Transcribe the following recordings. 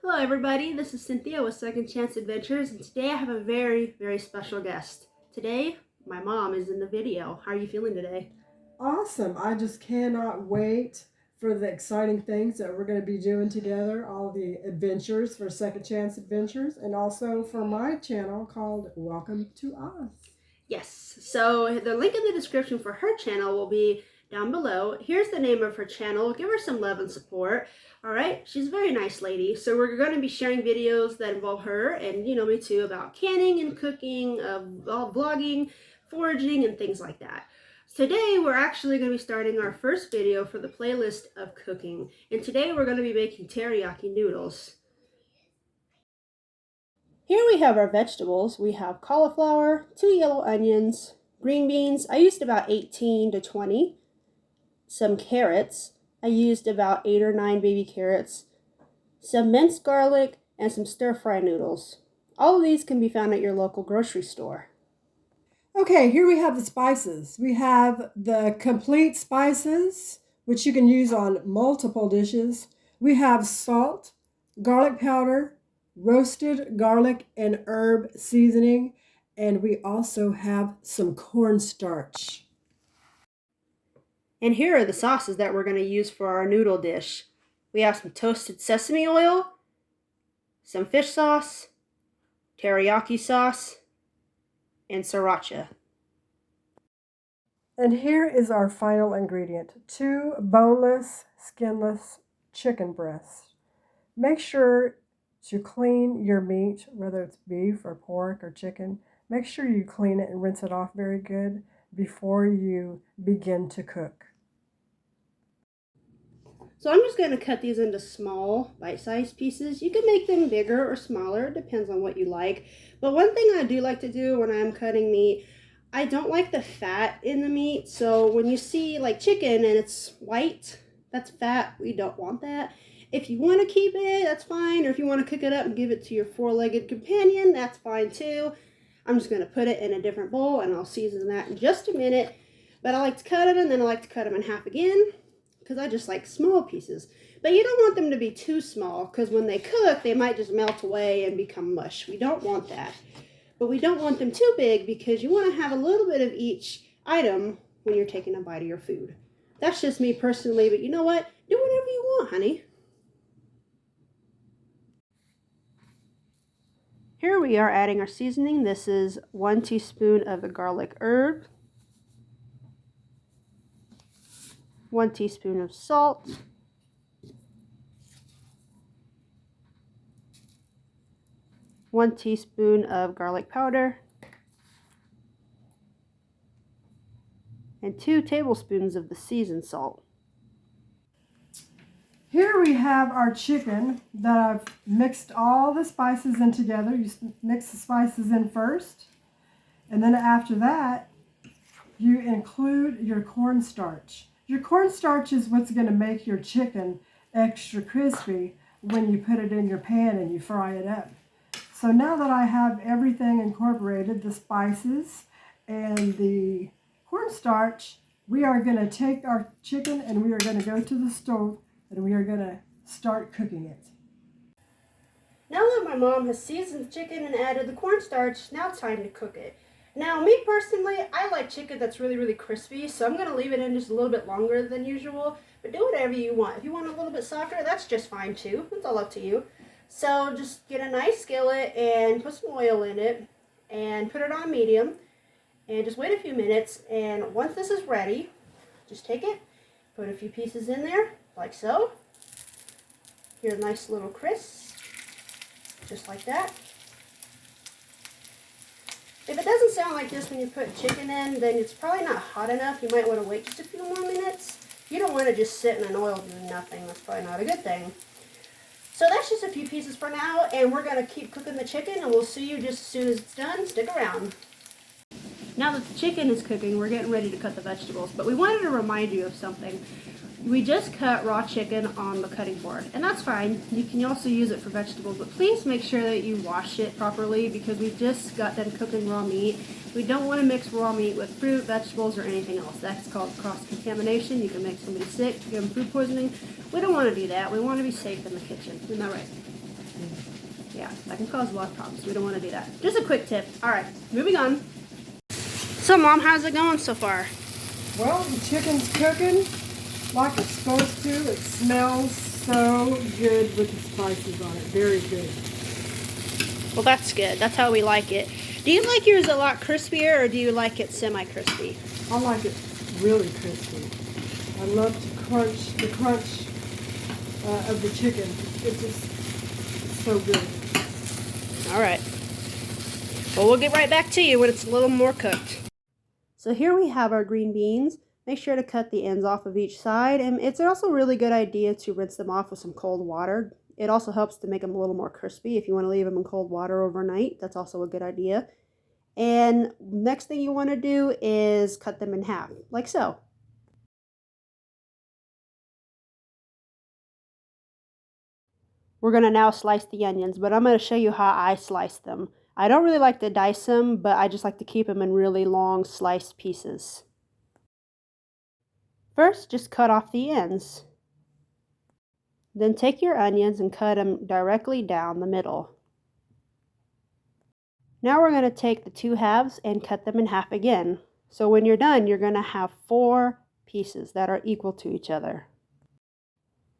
Hello everybody, this is Cynthia with Second Chance Adventures, and today I have a very, very special guest. Today, my mom is in the video. How are you feeling today? Awesome. I just cannot wait for the exciting things that we're going to be doing together, all the adventures for Second Chance Adventures, and also for my channel called Welcome to Us. Yes, so the link in the description for her channel will be down below. Here's the name of her channel. Give her some love and support. All right, she's a very nice lady. So we're going to be sharing videos that involve her and, me too, about canning and cooking, vlogging, foraging, and things like that. Today, we're actually going to be starting our first video for the playlist of cooking. And today, we're going to be making teriyaki noodles. Here we have our vegetables. We have cauliflower, 2 yellow onions, green beans. I used about 18 to 20. Some carrots. I used about 8 or 9 baby carrots. Some minced garlic and some stir-fry noodles. All of these can be found at your local grocery store. Okay, here we have the spices. We have the complete spices, which you can use on multiple dishes. We have salt, garlic powder, roasted garlic and herb seasoning, and we also have some cornstarch. And here are the sauces that we're going to use for our noodle dish. We have some toasted sesame oil, some fish sauce, teriyaki sauce, and sriracha. And here is our final ingredient, 2 boneless, skinless chicken breasts. Make sure to clean your meat, whether it's beef or pork or chicken. Make sure you clean it and rinse it off very good before you begin to cook. So I'm just going to cut these into small, bite-sized pieces. You can make them bigger or smaller. It depends on what you like. But one thing I do like to do when I'm cutting meat, I don't like the fat in the meat. So when you see like chicken and it's white, that's fat. We don't want that. If you want to keep it, that's fine. Or if you want to cook it up and give it to your 4-legged companion, that's fine too. I'm just going to put it in a different bowl and I'll season that in just a minute. But I like to cut it and then I like to cut them in half again, because I just like small pieces. But you don't want them to be too small, because when they cook, they might just melt away and become mush. We don't want that. But we don't want them too big, because you want to have a little bit of each item when you're taking a bite of your food. That's just me personally, but you know what? Do whatever you want, honey. Here we are adding our seasoning. This is 1 teaspoon of the garlic herb, 1 teaspoon of salt, 1 teaspoon of garlic powder, and 2 tablespoons of the seasoned salt. Here we have our chicken that I've mixed all the spices in together. You mix the spices in first, and then after that, you include your cornstarch. Your cornstarch is what's going to make your chicken extra crispy when you put it in your pan and you fry it up. So now that I have everything incorporated, the spices and the cornstarch, we are going to take our chicken and we are going to go to the stove and we are going to start cooking it. Now that my mom has seasoned the chicken and added the cornstarch, now it's time to cook it. Now, me personally, I like chicken that's really, really crispy, so I'm going to leave it in just a little bit longer than usual, but do whatever you want. If you want a little bit softer, that's just fine too. It's all up to you. So just get a nice skillet and put some oil in it and put it on medium and just wait a few minutes, and once this is ready, just take it, put a few pieces in there, like so. Here's a nice little crisp, just like that. If it doesn't sound like this when you put chicken in, then it's probably not hot enough. You might want to wait just a few more minutes. You don't want to just sit in an oil doing nothing. That's probably not a good thing. So that's just a few pieces for now, and we're going to keep cooking the chicken, and we'll see you just as soon as it's done. Stick around. Now that the chicken is cooking, we're getting ready to cut the vegetables, but we wanted to remind you of something. We just cut raw chicken on the cutting board, and that's fine. You can also use it for vegetables, but please make sure that you wash it properly, because we just got done cooking raw meat. We don't want to mix raw meat with fruit, vegetables, or anything else. That's called cross-contamination. You can make somebody sick, give them food poisoning. We don't want to do that. We want to be safe in the kitchen. Isn't that right? Yeah, that can cause a lot of problems. We don't want to do that. Just a quick tip. All right, moving on. So, Mom, how's it going so far? Well, the chicken's cooking like it's supposed to. It smells so good with the spices on it. Very good. Well, that's good. That's how we like it. Do you like yours a lot crispier, or do you like it semi-crispy? I like it really crispy. I love to crunch the crunch of the chicken. It's just so good. All right. Well, we'll get right back to you when it's a little more cooked. So here we have our green beans. Make sure to cut the ends off of each side, and it's also a really good idea to rinse them off with some cold water. It also helps to make them a little more crispy. If you want to leave them in cold water overnight, that's also a good idea. And next thing you want to do is cut them in half, like so. We're going to now slice the onions, but I'm going to show you how I slice them. I don't really like to dice them, but I just like to keep them in really long sliced pieces. First, just cut off the ends. Then take your onions and cut them directly down the middle. Now we're going to take the two halves and cut them in half again. So when you're done, you're going to have 4 pieces that are equal to each other.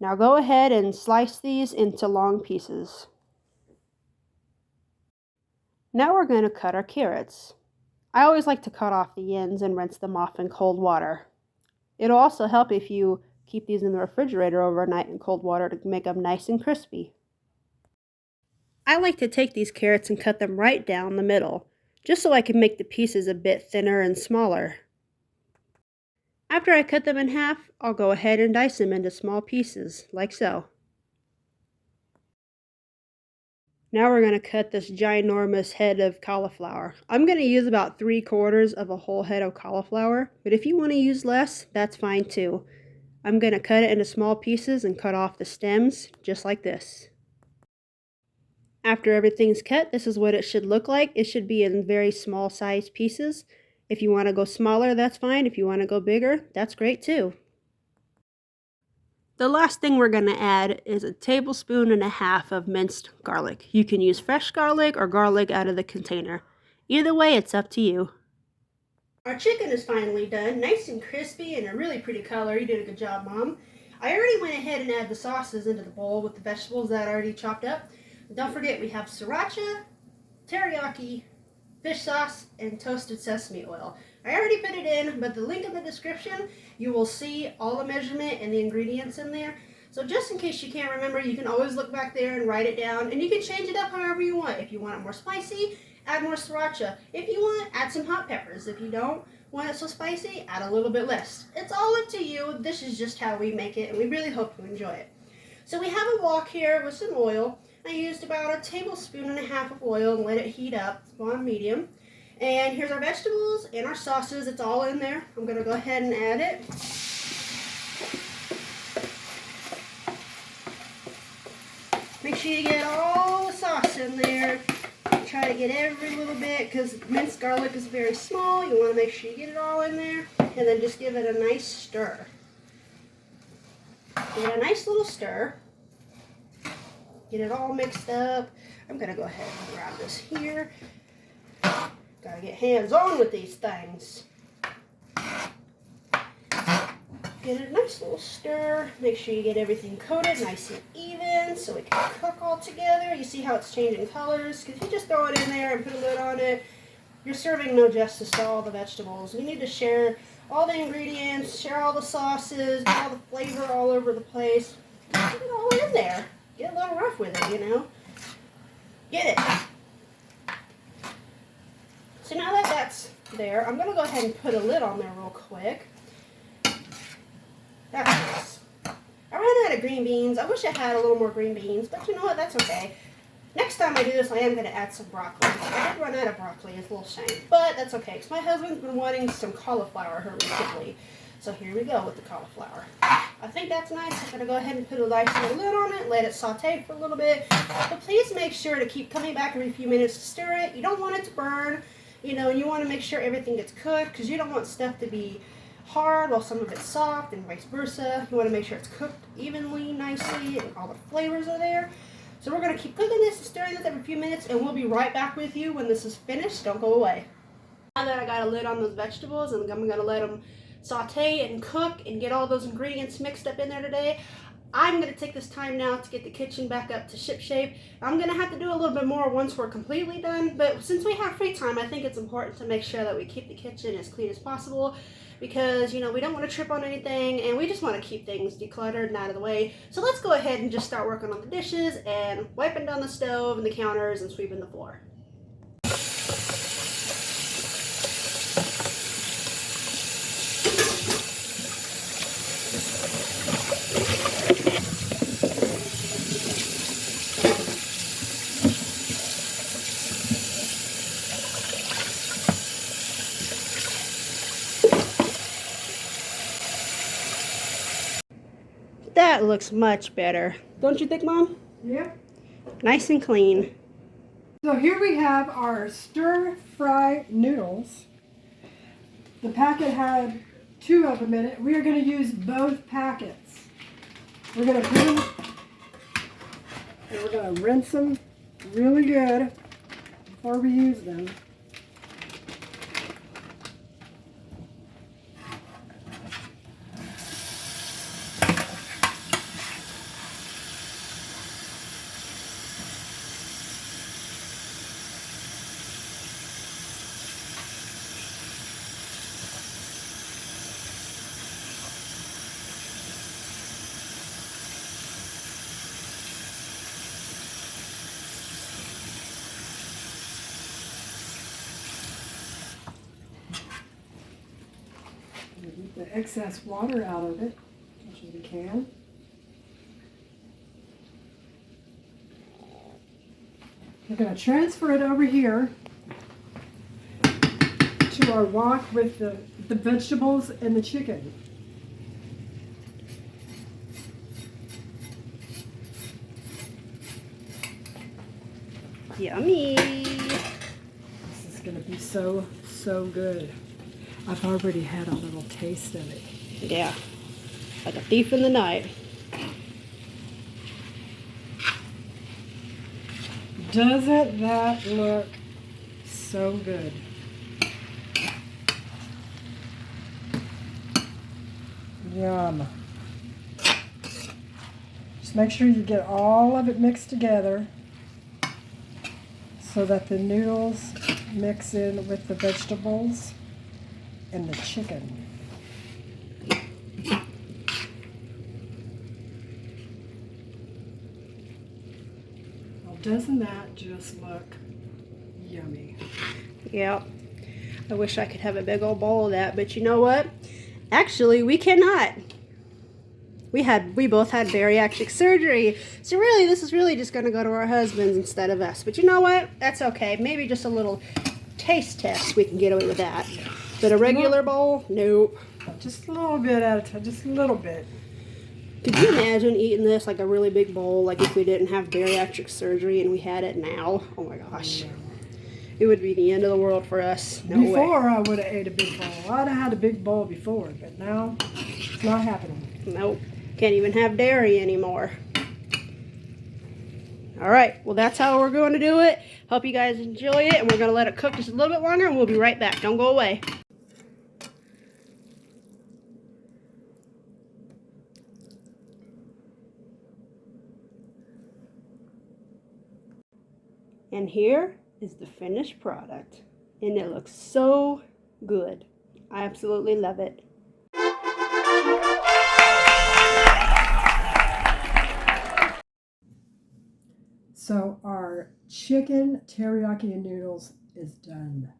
Now go ahead and slice these into long pieces. Now we're going to cut our carrots. I always like to cut off the ends and rinse them off in cold water. It'll also help if you keep these in the refrigerator overnight in cold water to make them nice and crispy. I like to take these carrots and cut them right down the middle, just so I can make the pieces a bit thinner and smaller. After I cut them in half, I'll go ahead and dice them into small pieces, like so. Now we're going to cut this ginormous head of cauliflower. I'm going to use about 3/4 of a whole head of cauliflower, but if you want to use less, that's fine too. I'm going to cut it into small pieces and cut off the stems, just like this. After everything's cut, this is what it should look like. It should be in very small sized pieces. If you want to go smaller, that's fine. If you want to go bigger, that's great too. The last thing we're going to add is 1.5 tablespoons of minced garlic. You can use fresh garlic or garlic out of the container. Either way, it's up to you. Our chicken is finally done, nice and crispy and a really pretty color. You did a good job, Mom. I already went ahead and added the sauces into the bowl with the vegetables that I already chopped up. Don't forget, we have Sriracha, Teriyaki, fish sauce, and toasted sesame oil. I already put it in, but the link in the description, you will see all the measurement and the ingredients in there. So just in case you can't remember, you can always look back there and write it down, and you can change it up however you want. If you want it more spicy, add more Sriracha. If you want, add some hot peppers. If you don't want it so spicy, add a little bit less. It's all up to you. This is just how we make it, and we really hope you enjoy it. So we have a wok here with some oil. I used about 1.5 tablespoons of oil and let it heat up on medium. And here's our vegetables and our sauces. It's all in there. I'm going to go ahead and add it. Make sure you get all the sauce in there. Try to get every little bit because minced garlic is very small. You want to make sure you get it all in there. And then just give it a nice stir. Give it a nice little stir. Get it all mixed up. I'm going to go ahead and grab this here. Gotta get hands-on with these things. Get a nice little stir. Make sure you get everything coated nice and even so it can cook all together. You see how it's changing colors? Because if you just throw it in there and put a lid on it, you're serving no justice to all the vegetables. We need to share all the ingredients, share all the sauces, get all the flavor all over the place. Get it all in there. Get a little rough with it, you know. Get it. So now that that's there, I'm going to go ahead and put a lid on there real quick. That's nice. I ran out of green beans. I wish I had a little more green beans, but you know what? That's okay. Next time I do this, I am going to add some broccoli. I did run out of broccoli. It's a little shame, but that's okay because my husband's been wanting some cauliflower here recently. So here we go with the cauliflower. I think that's nice. I'm going to go ahead and put a nice little lid on it, let it saute for a little bit. But please make sure to keep coming back every few minutes to stir it. You don't want it to burn, you know, and you want to make sure everything gets cooked because you don't want stuff to be hard while some of it's soft and vice versa. You want to make sure it's cooked evenly, nicely, and all the flavors are there. So we're going to keep cooking this, stirring this every few minutes, and we'll be right back with you when this is finished. Don't go away. Now that I got a lid on those vegetables, and I'm going to let them saute and cook and get all those ingredients mixed up in there today, I'm going to take this time now to get the kitchen back up to ship shape. I'm going to have to do a little bit more once we're completely done, but since we have free time, I think it's important to make sure that we keep the kitchen as clean as possible because, you know, we don't want to trip on anything and we just want to keep things decluttered and out of the way. So let's go ahead and just start working on the dishes and wiping down the stove and the counters and sweeping the floor. That looks much better. Don't you think, Mom? Yep. Nice and clean. So here we have our stir-fry noodles. The packet had 2 of them in it. We are going to use both packets. We're going to put them, and we're going to rinse them really good before we use them. Get the excess water out of it as much as we can. We're going to transfer it over here to our wok with the vegetables and the chicken. Yummy. This is going to be so good. I've already had a little taste of it. Yeah, like a thief in the night. Doesn't that look so good? Yum. Just make sure you get all of it mixed together so that the noodles mix in with the vegetables and the chicken. Well, doesn't that just look yummy? Yeah. I wish I could have a big old bowl of that, but you know what? Actually, we cannot. We both had bariatric surgery, so really this is really just going to go to our husbands instead of us. But you know what? That's okay. Maybe just a little taste test, we can get away with that. But a regular bowl? Nope. Just a little bit at a time, just a little bit. Could you imagine eating this like a really big bowl, like if we didn't have bariatric surgery and we had it now? Oh my gosh. It would be the end of the world for us. No Before way. I would have ate a big bowl. I'd have had a big bowl before, but now it's not happening. Nope. Can't even have dairy anymore. All right. Well, that's how we're going to do it. Hope you guys enjoy it, and we're going to let it cook just a little bit longer, and we'll be right back. Don't go away. And here is the finished product, and it looks so good. I absolutely love it. So our chicken teriyaki and noodles is done.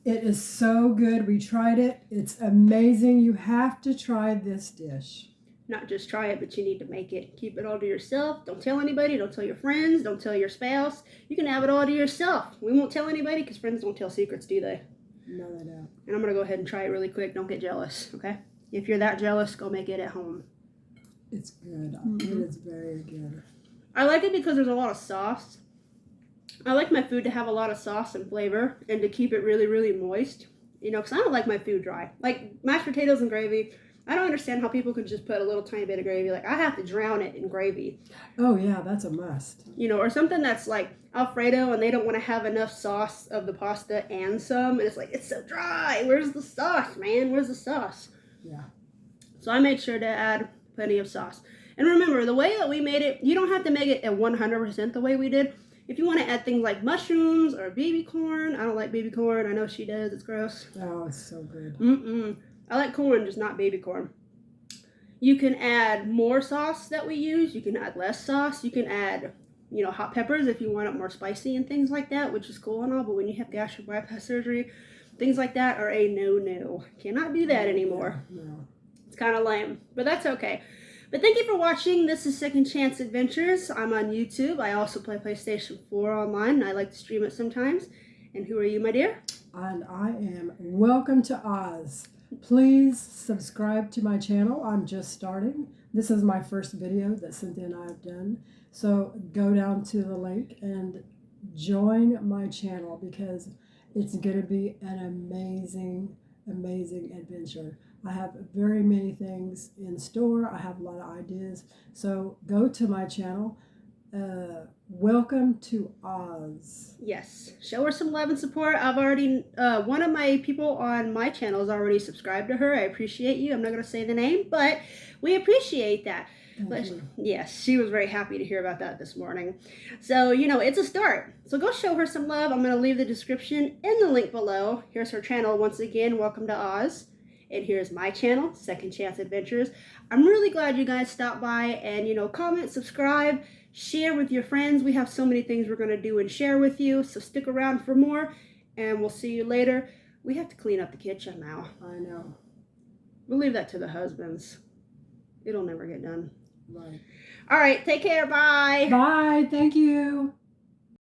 It is so good. We tried it. It's amazing. You have to try this dish. Not just try it, but you need to make it. Keep it all to yourself. Don't tell anybody. Don't tell your friends. Don't tell your spouse. You can have it all to yourself. We won't tell anybody because friends don't tell secrets, do they? No, they don't. And I'm going to go ahead and try it really quick. Don't get jealous, okay? If you're that jealous, go make it at home. It's good. It is very good. I like it because there's a lot of sauce. I like my food to have a lot of sauce and flavor and to keep it really, really moist. You know, because I don't like my food dry. Like mashed potatoes and gravy, I don't understand how people could just put a little tiny bit of gravy. Like, I have to drown it in gravy. Oh, yeah, that's a must. You know, or something that's like Alfredo and they don't want to have enough sauce of the pasta and some. And it's like, it's so dry. Where's the sauce, man? Where's the sauce? Yeah. So I made sure to add plenty of sauce. And remember, the way that we made it, you don't have to make it at 100% the way we did. If you want to add things like mushrooms or baby corn, I don't like baby corn. I know she does. It's gross. Oh, it's so good. I like corn, just not baby corn. You can add more sauce that we use. You can add less sauce. You can add, you know, hot peppers if you want it more spicy and things like that, which is cool and all. But when you have gastric bypass surgery, things like that are a no-no. Cannot do that anymore. No. It's kind of lame, but that's okay. But thank you for watching. This is Second Chance Adventures. I'm on YouTube. I also play PlayStation 4 online. I like to stream it sometimes. And who are you, my dear? And I am Welcome to Oz. Please subscribe to my channel. I'm just starting. This is my first video that Cynthia and I have done. So go down to the link and join my channel because it's going to be an amazing, amazing adventure. I have very many things in store. I have a lot of ideas. So go to my channel. Welcome to Oz. Yes. Show her some love and support. I've already, one of my people on my channel has already subscribed to her. I appreciate you. I'm not going to say the name, but we appreciate that. Thank you. Yes, she was very happy to hear about that this morning. So, you know, it's a start. So go show her some love. I'm going to leave the description in the link below. Here's her channel. Once again, Welcome to Oz. And here's my channel, Second Chance Adventures. I'm really glad you guys stopped by and, you know, comment, subscribe, share with your friends. We have so many things we're going to do and share with you. So stick around for more and we'll see you later. We have to clean up the kitchen now. I know. We'll leave that to the husbands. It'll never get done. Right. All right. Take care. Bye. Bye. Thank you.